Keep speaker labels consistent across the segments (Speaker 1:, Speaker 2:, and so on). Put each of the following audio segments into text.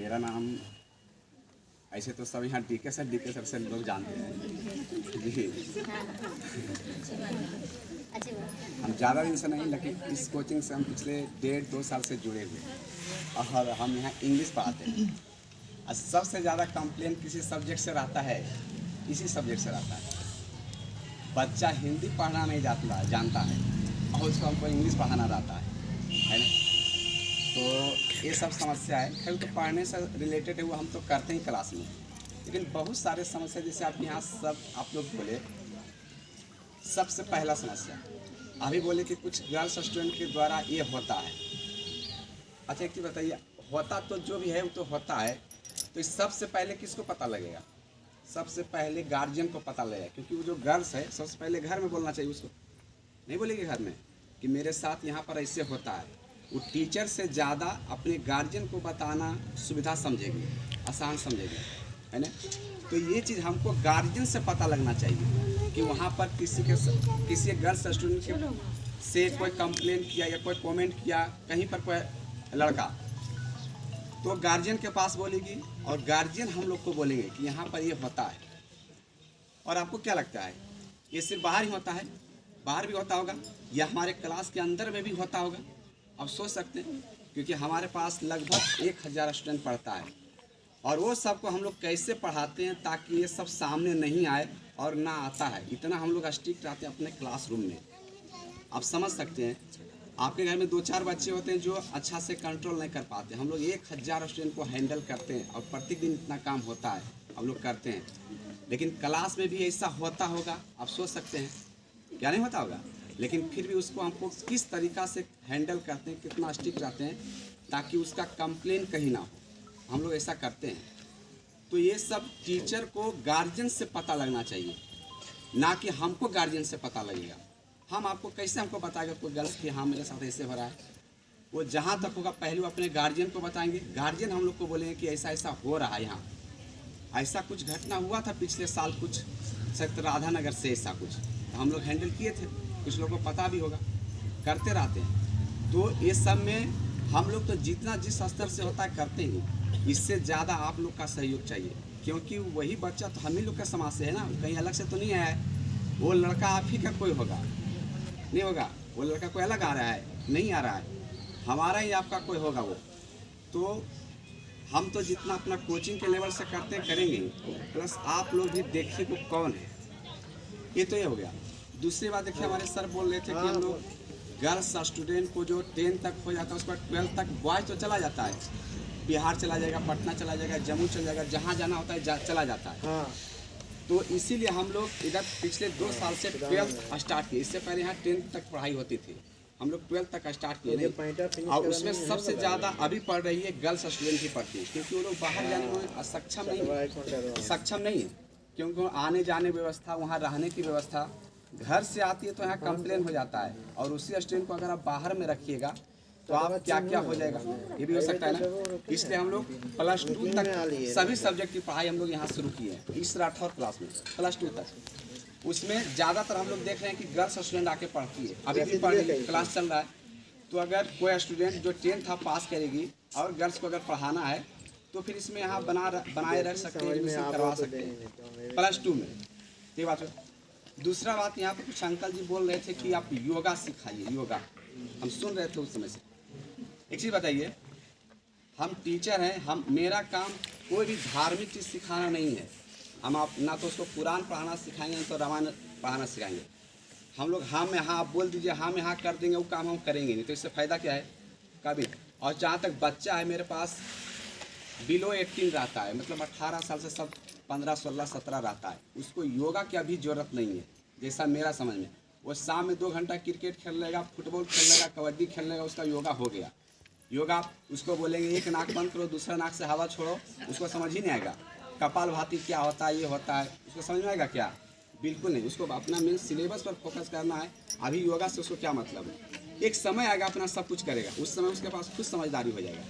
Speaker 1: मेरा नाम ऐसे तो सब यहाँ डीके सर से लोग जानते हैं जी। हम ज़्यादा दिन से नहीं, लेकिन इस कोचिंग से हम पिछले 1.5-2 साल से जुड़े हुए और हम यहाँ इंग्लिश पढ़ाते हैं। और सबसे ज़्यादा कंप्लेन किसी सब्जेक्ट से रहता है, इसी सब्जेक्ट से रहता है। बच्चा हिंदी पढ़ना नहीं जानता है और उसको हमको इंग्लिश पढ़ाना रहता है ना। तो ये सब समस्या है। खैर तो पढ़ने से रिलेटेड है वो हम तो करते हैं क्लास में, लेकिन बहुत सारे समस्या जैसे आप यहाँ सब आप लोग बोले। सबसे पहला समस्या अभी बोले कि कुछ गर्ल्स स्टूडेंट के द्वारा ये होता है। अच्छा एक चीज़ बताइए, होता तो जो भी है वो तो होता है, तो सबसे पहले किसको पता लगेगा? सबसे पहले गार्जियन को पता लगेगा, क्योंकि वो जो गर्ल्स है सबसे पहले घर में बोलना चाहिए। उसको नहीं बोलेगी घर में कि मेरे साथ यहाँ पर ऐसे होता है। वो टीचर से ज़्यादा अपने गार्जियन को बताना सुविधा समझेगी, आसान समझेगी, है ना। तो ये चीज़ हमको गार्जियन से पता लगना चाहिए कि वहाँ पर किसी गर्ल्स स्टूडेंट से कोई कंप्लेंट किया या कोई कमेंट किया कहीं पर कोई लड़का, तो गार्जियन के पास बोलेगी और गार्जियन हम लोग को बोलेंगे कि यहाँ पर ये होता है। और आपको क्या लगता है ये सिर्फ बाहर ही होता है? बाहर भी होता होगा या हमारे क्लास के अंदर में भी होता होगा? अब सोच सकते हैं, क्योंकि हमारे पास लगभग 1000 स्टूडेंट पढ़ता है और वो सबको हम लोग कैसे पढ़ाते हैं ताकि ये सब सामने नहीं आए और ना आता है। इतना हम लोग स्ट्रिक्ट रहते हैं अपने क्लासरूम में। आप समझ सकते हैं, आपके घर में 2-4 बच्चे होते हैं जो अच्छा से कंट्रोल नहीं कर पाते। हम लोग 1000 स्टूडेंट को हैंडल करते हैं और प्रतिदिन इतना काम होता है, हम लोग करते हैं। लेकिन क्लास में भी ऐसा होता होगा, आप सोच सकते हैं, क्या नहीं होता होगा? लेकिन फिर भी उसको हमको किस तरीक़ा से हैंडल करते हैं, कितना स्ट्रिक्ट रहते हैं ताकि उसका कंप्लेन कहीं ना हो। हम लोग ऐसा करते हैं। तो ये सब टीचर को गार्जियन से पता लगना चाहिए, ना कि हमको गार्जियन से पता लगेगा। हम आपको कैसे हमको बताएगा कोई गर्ल्स कि हाँ मेरे साथ ऐसे हो रहा है? वो जहाँ तक होगा पहले वो अपने गार्जियन को बताएंगे, गार्जियन हम लोग को बोलेंगे कि ऐसा ऐसा हो रहा है। यहाँ ऐसा कुछ घटना हुआ था पिछले साल, कुछ सख्त राधानगर से ऐसा कुछ हम लोग हैंडल किए थे, कुछ लोगों को पता भी होगा, करते रहते हैं। तो ये सब में हम लोग तो जितना जिस स्तर से होता है करते हैं, इससे ज़्यादा आप लोग का सहयोग चाहिए, क्योंकि वही बच्चा तो हम ही लोग का समाज से है ना, कहीं अलग से तो नहीं आया है। वो लड़का आप ही का कोई होगा, नहीं होगा। वो लड़का कोई अलग आ रहा है, नहीं आ रहा है, हमारा ही आपका कोई होगा वो। तो हम तो जितना अपना कोचिंग के लेवल से करते हैं करेंगे, प्लस आप लोग भी देखिए को कौन है। ये तो ये हो गया। दूसरी बात देखिए, हमारे सर बोल रहे थे कि हम लोग गर्ल्स स्टूडेंट को जो 10 तक हो जाता है उसके बाद 12 तक बॉयज तो चला जाता है, बिहार चला जाएगा, पटना चला जाएगा, जम्मू चला जाएगा, जहाँ जाना होता है चला जाता है। हाँ। तो इसीलिए हम लोग इधर पिछले 2 साल से 12th स्टार्ट किए। इससे पहले यहाँ 10th तक पढ़ाई होती थी, हम लोग 12th तक स्टार्ट किए नहीं। और उसमें सबसे ज़्यादा अभी पढ़ रही है गर्ल्स स्टूडेंट ही पढ़ती है, क्योंकि वो लोग बाहर जाने में सक्षम नहीं है, क्योंकि आने जाने व्यवस्था, वहाँ रहने की व्यवस्था घर से आती है तो यहाँ कंप्लेन हो जाता है। और उसी स्टूडेंट को अगर आप बाहर में रखिएगा तो आप क्या क्या हो जाएगा, ये भी हो सकता है ना। इसलिए हम लोग +2 तक सभी सब्जेक्ट की पढ़ाई हम लोग यहाँ शुरू किए हैं, इस राठौर क्लास में +2 तक। उसमें ज़्यादातर हम लोग देख रहे हैं कि गर्ल्स स्टूडेंट आके पढ़ती है, अभी भी पढ़ रही क्लास चल रहा है। तो अगर कोई स्टूडेंट जो 10th पास करेगी और गर्ल्स को अगर पढ़ाना है तो फिर इसमें यहाँ बनाए रख सकते हैं, एडमिशन करवा सकते हैं +2 में। ये बात है। दूसरा बात, यहाँ पर कुछ अंकल जी बोल रहे थे कि आप योगा सिखाइए, योगा हम सुन रहे थे उस समय से। एक चीज़ बताइए, हम टीचर हैं, मेरा काम कोई भी धार्मिक चीज़ सिखाना नहीं है। हम आप ना तो उसको कुरान पढ़ाना सिखाएंगे ना तो रामायण पढ़ाना सिखाएंगे। हम लोग हाँ में हाँ, आप बोल दीजिए हाँ में हाँ कर देंगे, वो काम हम करेंगे नहीं, तो इससे फ़ायदा क्या है कभी। और जहाँ तक बच्चा है मेरे पास बिलो 18 रहता है, मतलब 18 साल से सब 15, 16, 17 रहता है, उसको योगा की अभी ज़रूरत नहीं है। जैसा मेरा समझ में, वो शाम में 2 घंटा क्रिकेट खेल लेगा, फुटबॉल खेल लेगा, कबड्डी खेल लेगा, उसका योगा हो गया। योगा उसको बोलेंगे एक नाक बंद करो, दूसरा नाक से हवा छोड़ो, उसको समझ ही नहीं आएगा। कपालभाति क्या होता है, ये होता है, उसको समझ में आएगा क्या? बिल्कुल नहीं। उसको अपना मेन सिलेबस पर फोकस करना है। अभी योगा से उसको क्या मतलब है? एक समय आएगा अपना सब कुछ करेगा, उस समय उसके पास खुद समझदारी हो जाएगा।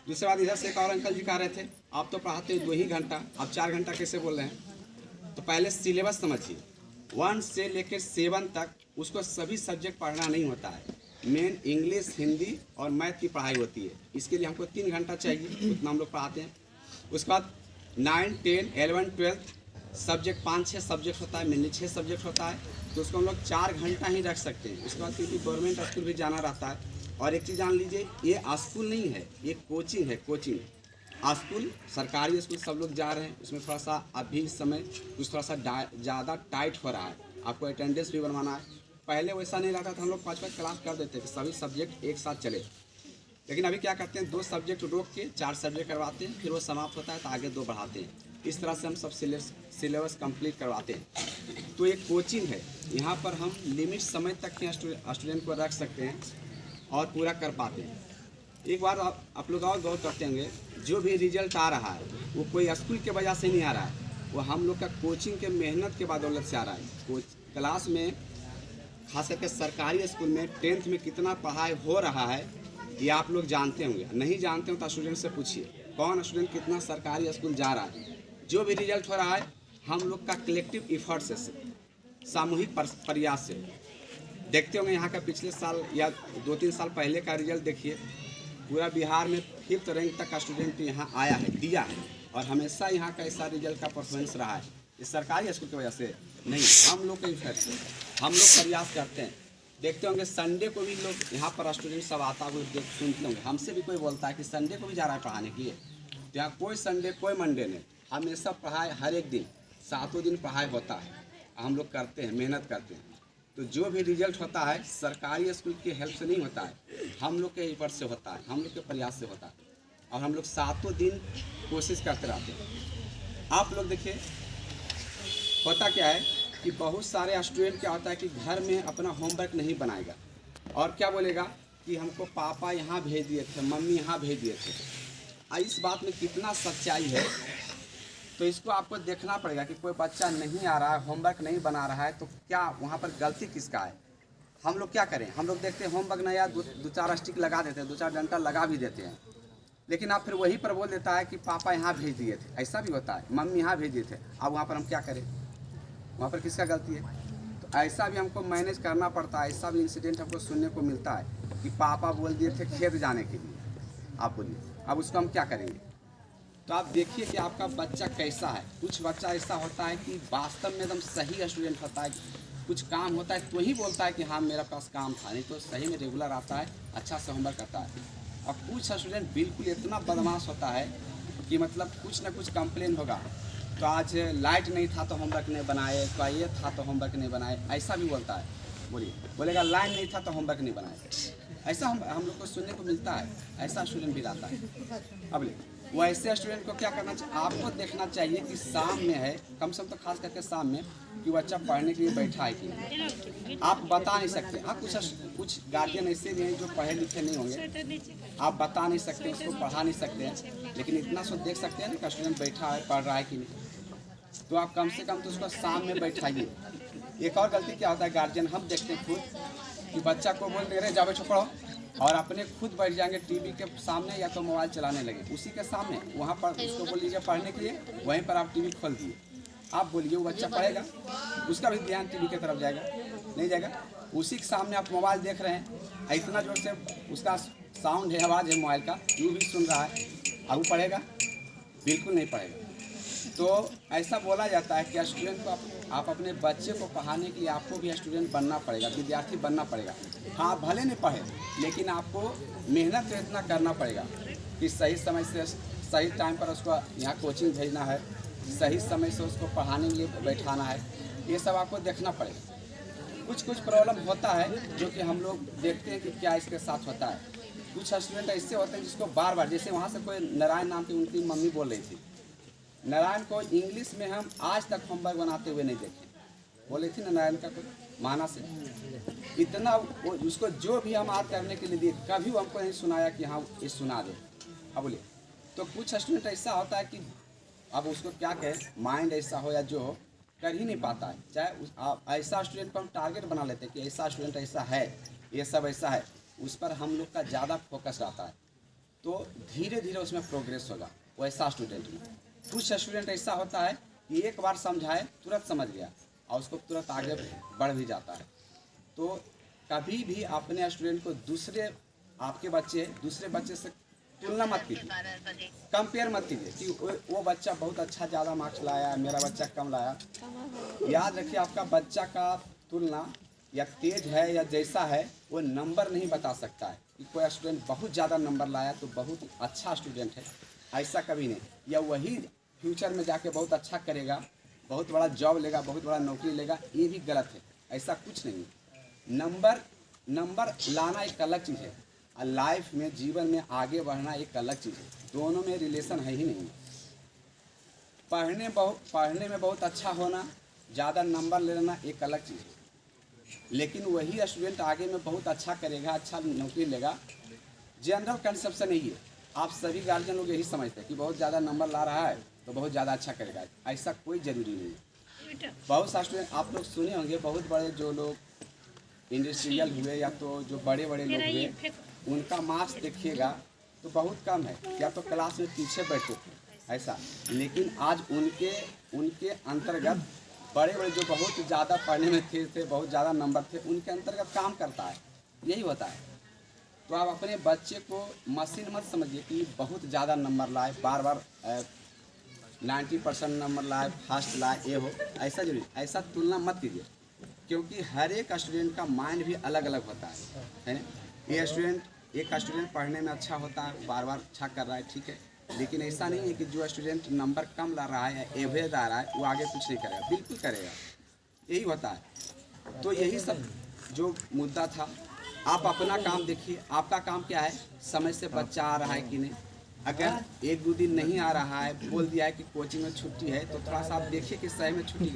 Speaker 1: दूसरी बात, इधर से एक और अंकल जी कह रहे थे आप तो पढ़ाते हो 2 ही घंटा, आप 4 घंटा कैसे बोल रहे हैं? तो पहले सिलेबस समझिए, 1 से लेकर 7 तक उसको सभी सब्जेक्ट पढ़ना नहीं होता है। मेन इंग्लिश, हिंदी और मैथ की पढ़ाई होती है। इसके लिए हमको 3 घंटा चाहिए, उतना हम लोग पढ़ाते हैं। उसके बाद 9, 10, 11, 12 सब्जेक्ट 5-6 सब्जेक्ट होता है, मेनली 6 सब्जेक्ट होता है, तो उसको हम लोग 4 घंटा ही रख सकते हैं। उसके बाद क्योंकि गवर्नमेंट स्कूल भी जाना रहता है। और एक चीज़ जान लीजिए, ये स्कूल नहीं है, ये कोचिंग है, कोचिंग। स्कूल, सरकारी स्कूल सब लोग जा रहे हैं, उसमें थोड़ा सा अभी समय कुछ थोड़ा सा ज़्यादा टाइट हो रहा है, आपको अटेंडेंस भी बनवाना है। पहले वैसा नहीं रहता था, हम लोग 5-5 क्लास कर देते थे, सभी सब्जेक्ट एक साथ चले। लेकिन अभी क्या करते हैं, 2 सब्जेक्ट रोक के 4 सब्जेक्ट करवाते हैं, फिर वो समाप्त होता है तो आगे 2 बढ़ाते हैं। इस तरह से हम सब सिलेबस कंप्लीट करवाते हैं। तो ये कोचिंग है, यहाँ पर हम लिमिट समय तक के स्टूडेंट को रख सकते हैं और पूरा कर पाते हैं। एक बार आप लोग और गौर करते होंगे, जो भी रिजल्ट आ रहा है वो कोई स्कूल के वजह से नहीं आ रहा है, वो हम लोग का कोचिंग के मेहनत के बदौलत से आ रहा है। क्लास में खास करके सरकारी स्कूल में 10th में कितना पढ़ाई हो रहा है ये आप लोग जानते होंगे। नहीं जानते हो तो स्टूडेंट से पूछिए, कौन स्टूडेंट कितना सरकारी स्कूल जा रहा है। जो भी रिजल्ट हो रहा है हम लोग का कलेक्टिव इफर्ट से, सामूहिक प्रयास से। देखते होंगे यहाँ का पिछले साल या 2-3 साल पहले का रिजल्ट देखिए, पूरा बिहार में 5th रैंक तक का स्टूडेंट यहाँ आया है, दिया है। और हमेशा यहाँ का ऐसा रिजल्ट का परफॉर्मेंस रहा है, इस सरकारी स्कूल की वजह से नहीं, हम लोग के इफेक्ट से। हम लोग प्रयास करते हैं। देखते होंगे संडे को भी लोग यहाँ पर स्टूडेंट सब आता हुए सुनते होंगे, हमसे भी कोई बोलता है कि संडे को भी जा रहा है पढ़ाने के लिए। तो यहाँ कोई संडे कोई मंडे नहीं, हमेशा पढ़ाई हर एक दिन, 7 दिन पढ़ाई होता है, हम लोग करते हैं, मेहनत करते हैं। तो जो भी रिजल्ट होता है सरकारी स्कूल की हेल्प से नहीं होता है, हम लोग के एफर्ट से होता है, हम लोग के प्रयास से होता है। और हम लोग 7 दिन कोशिश करते रहते हैं। आप लोग देखिए होता क्या है कि बहुत सारे स्टूडेंट क्या होता है कि घर में अपना होमवर्क नहीं बनाएगा और क्या बोलेगा कि हमको पापा यहाँ भेज दिए थे, मम्मी यहाँ भेज दिए थे। इस बात में कितना सच्चाई है, तो इसको आपको देखना पड़ेगा कि कोई बच्चा नहीं आ रहा है, होमवर्क नहीं बना रहा है, तो क्या वहाँ पर गलती किसका है। हम लोग क्या करें, हम लोग देखते हैं होमवर्क नहीं आया, 2-4 स्टिक लगा देते हैं, 2-4 डंडा लगा भी देते हैं, लेकिन आप फिर वहीं पर बोल देता है कि पापा यहाँ भेज दिए थे। ऐसा भी होता है, मम्मी यहाँ भेज दिए थे। अब वहाँ पर हम क्या करें, वहाँ पर किसका गलती है। तो ऐसा भी हमको मैनेज करना पड़ता है। ऐसा भी इंसिडेंट हमको सुनने को मिलता है कि पापा बोल दिए थे खेत जाने के लिए, आप बोलिए अब उसको हम क्या करेंगे। तो आप देखिए कि आपका बच्चा कैसा है। कुछ बच्चा ऐसा होता है कि वास्तव में एकदम सही स्टूडेंट होता है, कुछ काम होता है तो ही बोलता है कि हाँ मेरा पास काम था, नहीं तो सही में रेगुलर आता है, अच्छा से होमवर्क करता है। और कुछ स्टूडेंट बिल्कुल इतना बदमाश होता है कि मतलब कुछ ना कुछ कंप्लेन होगा, तो आज लाइट नहीं था तो होमवर्क नहीं बनाए, तो ये था तो होमवर्क नहीं बनाए, ऐसा भी बोलता है। बोलेगा लाइन नहीं था तो होमवर्क नहीं बनाए। ऐसा हम लोग को सुनने को मिलता है, ऐसा स्टूडेंट भी रहता है। अब वो ऐसे स्टूडेंट को क्या करना चाहिए, आपको देखना चाहिए कि शाम में है, कम से कम तो खास करके शाम में, कि बच्चा पढ़ने के लिए बैठा है कि नहीं। आप बता नहीं सकते। आप कुछ गार्जियन ऐसे भी हैं जो पढ़े लिखे नहीं होंगे, आप बता नहीं सकते, उसको पढ़ा नहीं सकते हैं, लेकिन इतना सो देख सकते हैं ना कि स्टूडेंट बैठा है, पढ़ रहा है कि नहीं। तो आप कम से कम तो उसको शाम में बैठाइए। एक और गलती क्या होता है गार्जियन, हम देखते हैं खुद कि बच्चा को बोल दे रहे जाओ बैठो पढ़ो, और अपने खुद बैठ जाएंगे टीवी के सामने या तो मोबाइल चलाने लगे उसी के सामने। वहाँ पर उसको बोल लीजिए पढ़ने के लिए, वहीं पर आप टीवी खोल दिए, आप बोलिए वो बच्चा पढ़ेगा, उसका भी ध्यान टीवी की तरफ जाएगा, नहीं जाएगा। उसी के सामने आप मोबाइल देख रहे हैं, इतना जोर से उसका साउंड है, आवाज़ है मोबाइल का, यूँ भी सुन रहा है, अब वो पढ़ेगा, बिल्कुल नहीं पढ़ेगा। तो ऐसा बोला जाता है कि स्टूडेंट को आप अपने बच्चे को पढ़ाने के लिए आपको भी स्टूडेंट बनना पड़ेगा, विद्यार्थी बनना पड़ेगा। हाँ भले नहीं पढ़े, लेकिन आपको मेहनत तो इतना करना पड़ेगा कि सही समय से सही टाइम पर उसको यहाँ कोचिंग भेजना है, सही समय से उसको पढ़ाने के लिए बैठाना है, ये सब आपको देखना पड़ेगा। कुछ प्रॉब्लम होता है जो कि हम लोग देखते हैं कि क्या इसके साथ होता है। कुछ स्टूडेंट ऐसे होते हैं जिसको बार बार, जैसे वहाँ से कोई नारायण नाम की उनकी मम्मी बोल रही थी, नारायण को इंग्लिश में हम आज तक होमवर्क बनाते हुए नहीं देखे, बोले थी ना नारायण का कोई माना से, इतना उसको जो भी हम याद करने के लिए दिए, कभी वो हमको नहीं सुनाया कि हाँ ये सुना दे। अब बोलिए, तो कुछ स्टूडेंट ऐसा होता है कि अब उसको क्या कहें, माइंड ऐसा हो या जो हो, कर ही नहीं पाता है। चाहे ऐसा स्टूडेंट को हम टारगेट बना लेते हैं कि ऐसा स्टूडेंट ऐसा है, ये सब ऐसा है, उस पर हम लोग का ज़्यादा फोकस रहता है, तो धीरे धीरे उसमें प्रोग्रेस होगा वैसा स्टूडेंट में। कुछ स्टूडेंट ऐसा होता है कि एक बार समझाए तुरंत समझ गया और उसको तुरंत आगे बढ़ भी जाता है। तो कभी भी अपने स्टूडेंट को दूसरे आपके बच्चे दूसरे बच्चे से तुलना मत कीजिए, कंपेयर मत कीजिए कि वो बच्चा बहुत अच्छा ज़्यादा मार्क्स लाया, मेरा बच्चा कम लाया। याद रखिए, आपका बच्चा का तुलना या तेज है या जैसा है वो नंबर नहीं बता सकता है कि कोई स्टूडेंट बहुत ज़्यादा नंबर लाया तो बहुत अच्छा स्टूडेंट है, ऐसा कभी नहीं। या वही फ्यूचर में जाके बहुत अच्छा करेगा, बहुत बड़ा जॉब लेगा, बहुत बड़ा नौकरी लेगा, ये भी गलत है, ऐसा कुछ नहीं। नंबर लाना एक अलग चीज़ है और लाइफ में, जीवन में आगे बढ़ना एक अलग चीज़ है, दोनों में रिलेशन है ही नहीं। पढ़ने में बहुत अच्छा होना, ज़्यादा नंबर ले लेना एक अलग चीज़ है, लेकिन वही स्टूडेंट आगे में बहुत अच्छा करेगा, अच्छा नौकरी लेगा। जनरल कंसेप्शन यही है, आप सभी गार्जियन लोग यही समझते हैं कि बहुत ज़्यादा नंबर ला रहा है तो बहुत ज़्यादा अच्छा करेगा, ऐसा कोई ज़रूरी नहीं है। बहुत सा स्टूडेंट आप लोग सुने होंगे, बहुत बड़े जो लोग इंडस्ट्रियल हुए या तो जो बड़े बड़े लोग हुए, उनका मार्क्स देखिएगा तो बहुत कम है, या तो क्लास में पीछे बैठते थे ऐसा, लेकिन आज उनके अंतर्गत बड़े बड़े जो बहुत ज़्यादा पढ़ने में थे, बहुत ज़्यादा नंबर थे, उनके अंतर्गत काम करता है, यही होता है। तो आप अपने बच्चे को मशीन मत समझिए कि बहुत ज़्यादा नंबर लाए, बार बार 90% नंबर लाए, फर्स्ट लाए, ये हो, ऐसा जरूरी, ऐसा तुलना मत कीजिए, क्योंकि हर एक स्टूडेंट का माइंड भी अलग अलग होता है ना। एक स्टूडेंट पढ़ने में अच्छा होता है, बार बार अच्छा कर रहा है, ठीक है, लेकिन ऐसा नहीं है कि जो स्टूडेंट नंबर कम ला रहा है या एवरेज ला रहा है वो आगे कुछ नहीं करेगा, बिल्कुल करेगा, यही होता है। तो यही सब जो मुद्दा था, आप अपना काम देखिए, आपका काम क्या है, समय से बच्चा आ रहा है कि नहीं। अगर 1-2 दिन नहीं आ रहा है, बोल दिया है कि कोचिंग में छुट्टी है, तो थोड़ा सा आप देखिए कि सही में छुट्टी